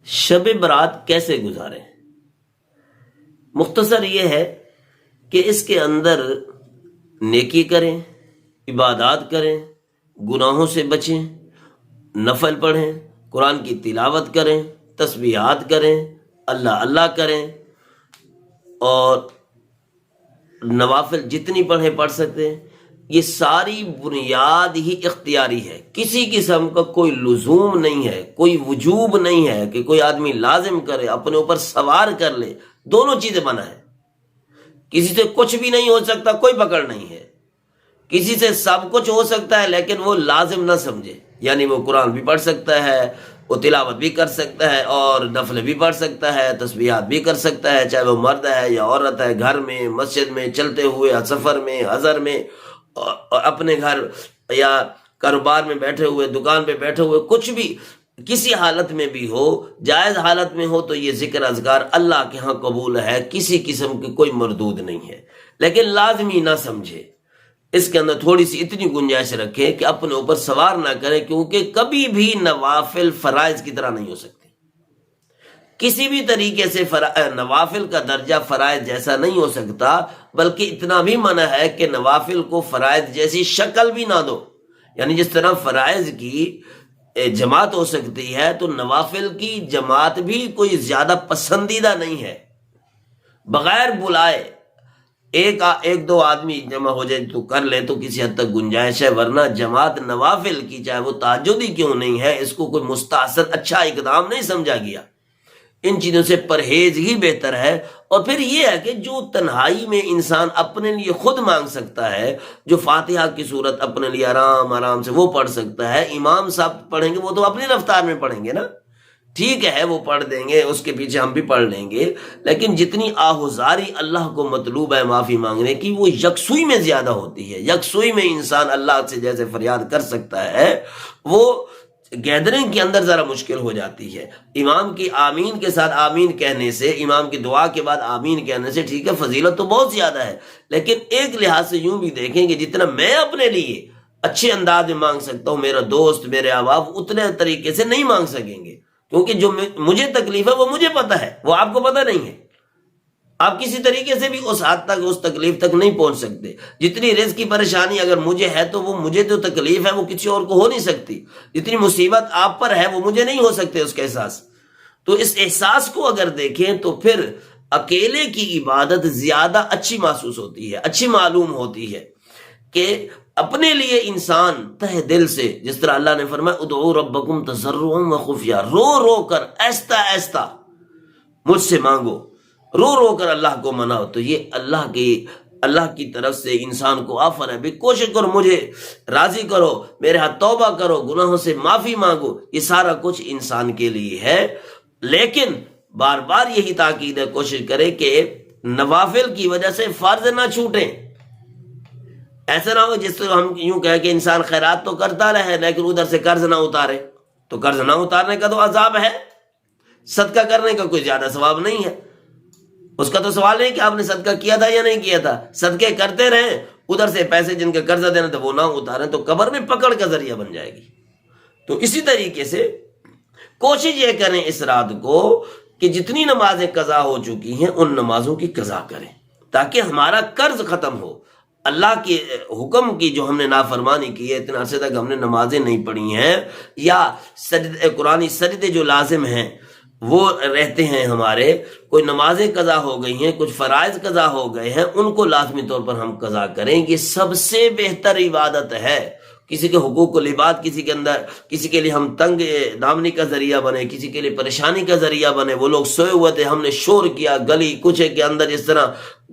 شب برات کیسے گزاریں؟ مختصر یہ ہے کہ اس کے اندر نیکی کریں، عبادات کریں، گناہوں سے بچیں، نفل پڑھیں، قرآن کی تلاوت کریں، تسبیحات کریں، اللہ اللہ کریں، اور نوافل جتنی پڑھ سکتے ہیں۔ یہ ساری بنیاد ہی اختیاری ہے، کسی قسم کا کوئی لزوم نہیں ہے، کوئی وجوب نہیں ہے کہ کوئی آدمی لازم کرے، اپنے اوپر سوار کر لے۔ دونوں چیزیں منع ہے۔ کسی سے کچھ بھی نہیں ہو سکتا، کوئی پکڑ نہیں ہے۔ کسی سے سب کچھ ہو سکتا ہے لیکن وہ لازم نہ سمجھے، یعنی وہ قرآن بھی پڑھ سکتا ہے، وہ تلاوت بھی کر سکتا ہے، اور نفل بھی پڑھ سکتا ہے، تسبیحات بھی کر سکتا ہے، چاہے وہ مرد ہے یا عورت ہے، گھر میں، مسجد میں، چلتے ہوئے، سفر میں، حضر میں، اور اپنے گھر یا کاروبار میں بیٹھے ہوئے، دکان پہ بیٹھے ہوئے، کچھ بھی، کسی حالت میں بھی ہو، جائز حالت میں ہو، تو یہ ذکر اذکار اللہ کے ہاں قبول ہے، کسی قسم کی کوئی مردود نہیں ہے، لیکن لازمی نہ سمجھے۔ اس کے اندر تھوڑی سی اتنی گنجائش رکھے کہ اپنے اوپر سوار نہ کرے، کیونکہ کبھی بھی نوافل فرائض کی طرح نہیں ہو سکتی۔ کسی بھی طریقے سے نوافل کا درجہ فرائض جیسا نہیں ہو سکتا، بلکہ اتنا بھی منع ہے کہ نوافل کو فرائض جیسی شکل بھی نہ دو۔ یعنی جس طرح فرائض کی جماعت ہو سکتی ہے، تو نوافل کی جماعت بھی کوئی زیادہ پسندیدہ نہیں ہے۔ بغیر بلائے ایک دو آدمی جمع ہو جائے تو کر لے تو کسی حد تک گنجائش ہے، ورنہ جماعت نوافل کی، چاہے وہ تہجد ہی کیوں نہیں ہے، اس کو کوئی مستحسن اچھا اقدام نہیں سمجھا گیا۔ ان چیزوں سے پرہیز ہی بہتر ہے۔ اور پھر یہ ہے کہ جو تنہائی میں انسان اپنے لیے خود مانگ سکتا ہے، جو فاتحہ کی صورت اپنے لیے آرام آرام سے وہ پڑھ سکتا ہے، امام صاحب پڑھیں گے وہ تو اپنی رفتار میں پڑھیں گے نا، ٹھیک ہے وہ پڑھ دیں گے، اس کے پیچھے ہم بھی پڑھ لیں گے، لیکن جتنی آہوزاری اللہ کو مطلوب ہے معافی مانگنے کی، وہ یکسوئی میں زیادہ ہوتی ہے۔ یکسوئی میں انسان اللہ سے جیسے فریاد کر سکتا ہے، وہ گیدرنگ کے اندر ذرا مشکل ہو جاتی ہے۔ امام کی آمین کے ساتھ آمین کہنے سے، امام کی دعا کے بعد آمین کہنے سے، ٹھیک ہے فضیلت تو بہت زیادہ ہے، لیکن ایک لحاظ سے یوں بھی دیکھیں کہ جتنا میں اپنے لیے اچھے انداز میں مانگ سکتا ہوں، میرا دوست، میرے احباب اتنے طریقے سے نہیں مانگ سکیں گے، کیونکہ جو مجھے تکلیف ہے وہ مجھے پتہ ہے، وہ آپ کو پتہ نہیں ہے۔ آپ کسی طریقے سے بھی اس حد تک، اس تکلیف تک نہیں پہنچ سکتے۔ جتنی رزق کی پریشانی اگر مجھے ہے تو وہ مجھے جو تکلیف ہے وہ کسی اور کو ہو نہیں سکتی۔ جتنی مصیبت آپ پر ہے وہ مجھے نہیں ہو سکتے اس کا احساس۔ تو اس احساس کو اگر دیکھیں تو پھر اکیلے کی عبادت زیادہ اچھی محسوس ہوتی ہے، اچھی معلوم ہوتی ہے، کہ اپنے لیے انسان تہ دل سے، جس طرح اللہ نے فرمایا ادعوا ربکم تضرعا وخفیا، رو رو کر، ایستا ایستا مجھ سے مانگو، رو رو کر اللہ کو مناؤ، تو یہ اللہ کی طرف سے انسان کو آفر ہے بھی کوشش کرو مجھے راضی کرو، میرے ہاتھ توبہ کرو، گناہوں سے معافی مانگو۔ یہ سارا کچھ انسان کے لیے ہے، لیکن بار بار یہی تاکید ہے، کوشش کرے کہ نوافل کی وجہ سے فرض نہ چھوٹیں۔ ایسا نہ ہو جس طرح ہم یوں کہیں کہ انسان خیرات تو کرتا رہے لیکن ادھر سے قرض نہ اتارے، تو قرض نہ اتارنے کا تو عذاب ہے، صدقہ کرنے کا کوئی زیادہ ثواب نہیں ہے۔ اس کا تو سوال نہیں کہ آپ نے صدقہ کیا تھا یا نہیں کیا تھا، صدقے کرتے رہیں، ادھر سے پیسے جن کا قرضہ دینا تھا وہ نہ اتاریں تو قبر میں پکڑ کا ذریعہ بن جائے گی۔ تو اسی طریقے سے کوشش یہ کریں اس رات کو کہ جتنی نمازیں قضا ہو چکی ہیں ان نمازوں کی قضا کریں، تاکہ ہمارا قرض ختم ہو۔ اللہ کے حکم کی جو ہم نے نافرمانی کی ہے، اتنا عرصے تک ہم نے نمازیں نہیں پڑھی ہیں، یا قرآنی سجدے جو لازم ہیں وہ رہتے ہیں ہمارے، کوئی نمازیں قضا ہو گئی ہیں، کچھ فرائض قضا ہو گئے ہیں، ان کو لازمی طور پر ہم قضا کریں۔ یہ سب سے بہتر عبادت ہے۔ کسی کے حقوق و لباد، کسی کے لیے ہم تنگ دامنی کا ذریعہ بنے، کسی کے لیے پریشانی کا ذریعہ بنے۔ وہ لوگ سوئے ہوئے تھے، ہم نے شور کیا، گلی کوچے کے اندر جس طرح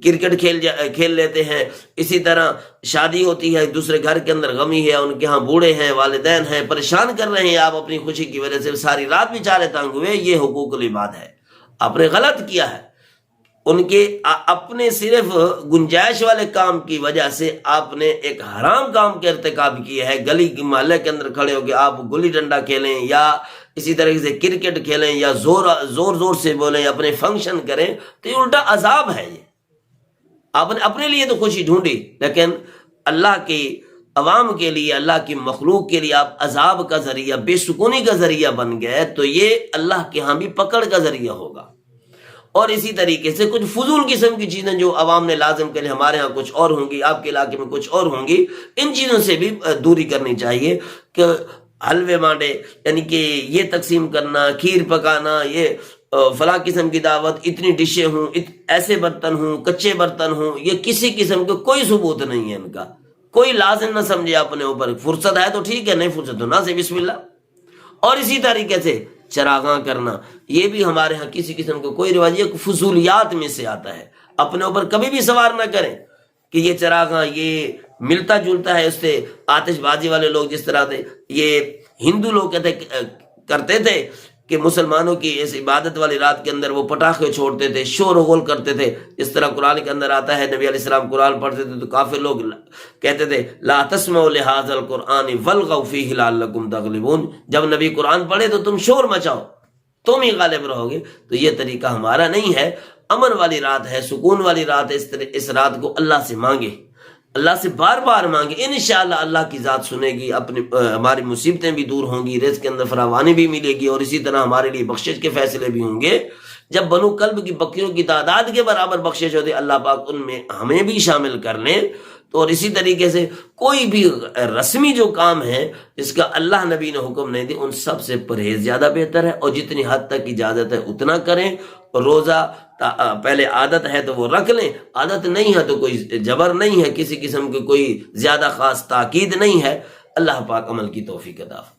کرکٹ کھیل لیتے ہیں، اسی طرح شادی ہوتی ہے دوسرے گھر کے اندر، غمی ہے، ان کے ہاں بوڑھے ہیں، والدین ہیں، پریشان کر رہے ہیں، آپ اپنی خوشی کی وجہ سے ساری رات بیچارے تنگ ہوئے، یہ حقوق و لباد ہے۔ آپ نے غلط کیا ہے، ان کے اپنے صرف گنجائش والے کام کی وجہ سے آپ نے ایک حرام کام کا ارتکاب کیا ہے۔ گلی محلے کے اندر کھڑے ہو کے آپ گلی ڈنڈا کھیلیں، یا اسی طرح سے کرکٹ کھیلیں، یا زور سے بولیں، اپنے فنکشن کریں، تو یہ الٹا عذاب ہے۔ یہ آپ نے اپنے لیے تو خوشی ڈھونڈی، لیکن اللہ کی عوام کے لیے، اللہ کی مخلوق کے لیے آپ عذاب کا ذریعہ، بے سکونی کا ذریعہ بن گئے تو یہ اللہ کے ہاں بھی پکڑ کا ذریعہ ہوگا۔ اور اسی طریقے سے کچھ فضول قسم کی چیزیں جو عوام نے لازم کریں، ہمارے ہاں کچھ اور ہوں گی، آپ کے علاقے میں کچھ اور ہوں گی، ان چیزوں سے بھی دوری کرنی چاہیے کہ حلوے مانڈے یعنی کہ یہ تقسیم کرنا، کھیر پکانا، یہ فلاں قسم کی دعوت، اتنی ڈشیں ہوں، ایسے برتن ہوں، کچے برتن ہوں، یہ کسی قسم کا کوئی ثبوت نہیں ہے ان کا۔ کوئی لازم نہ سمجھے اپنے اوپر، فرصت ہے تو ٹھیک ہے، نہیں فرصت تو نہ سے بسم اللہ۔ اور اسی طریقے سے چراغاں کرنا، یہ بھی ہمارے ہاں کسی قسم کا کوئی رواج، یہ فضولیات میں سے آتا ہے۔ اپنے اوپر کبھی بھی سوار نہ کریں کہ یہ چراغاں، یہ ملتا جلتا ہے اس سے آتش بازی والے لوگ جس طرح تھے، یہ ہندو لوگ کرتے تھے کہ مسلمانوں کی اس عبادت والی رات کے اندر وہ پٹاخے چھوڑتے تھے، شور و غول کرتے تھے، جس طرح قرآن کے اندر آتا ہے، نبی علیہ السلام قرآن پڑھتے تھے تو کافر لوگ کہتے تھے لا تسمعوا لہذا القرآن والغوا فیہ لعلکم تغلبون، جب نبی قرآن پڑھے تو تم شور مچاؤ، تم ہی غالب رہو گے۔ تو یہ طریقہ ہمارا نہیں ہے، امن والی رات ہے، سکون والی رات ہے، اس رات کو اللہ سے مانگے، اللہ سے بار بار مانگے، انشاءاللہ اللہ کی ذات سنے گی، اپنی ہماری مصیبتیں بھی دور ہوں گی، رزق کے اندر فراوانی بھی ملے گی، اور اسی طرح ہمارے لیے بخشش کے فیصلے بھی ہوں گے۔ جب بنو کلب کی بکریوں کی تعداد کے برابر بخشش ہوتی، اللہ پاک ان میں ہمیں بھی شامل کر لیں۔ تو اور اسی طریقے سے کوئی بھی رسمی جو کام ہے جس کا اللہ نبی نے حکم نہیں دی، ان سب سے پرہیز زیادہ بہتر ہے، اور جتنی حد تک اجازت ہے اتنا کریں۔ روزہ پہلے عادت ہے تو وہ رکھ لیں، عادت نہیں ہے تو کوئی جبر نہیں ہے، کسی قسم کی کوئی زیادہ خاص تاکید نہیں ہے۔ اللہ پاک عمل کی توفیق عطا فرمائے۔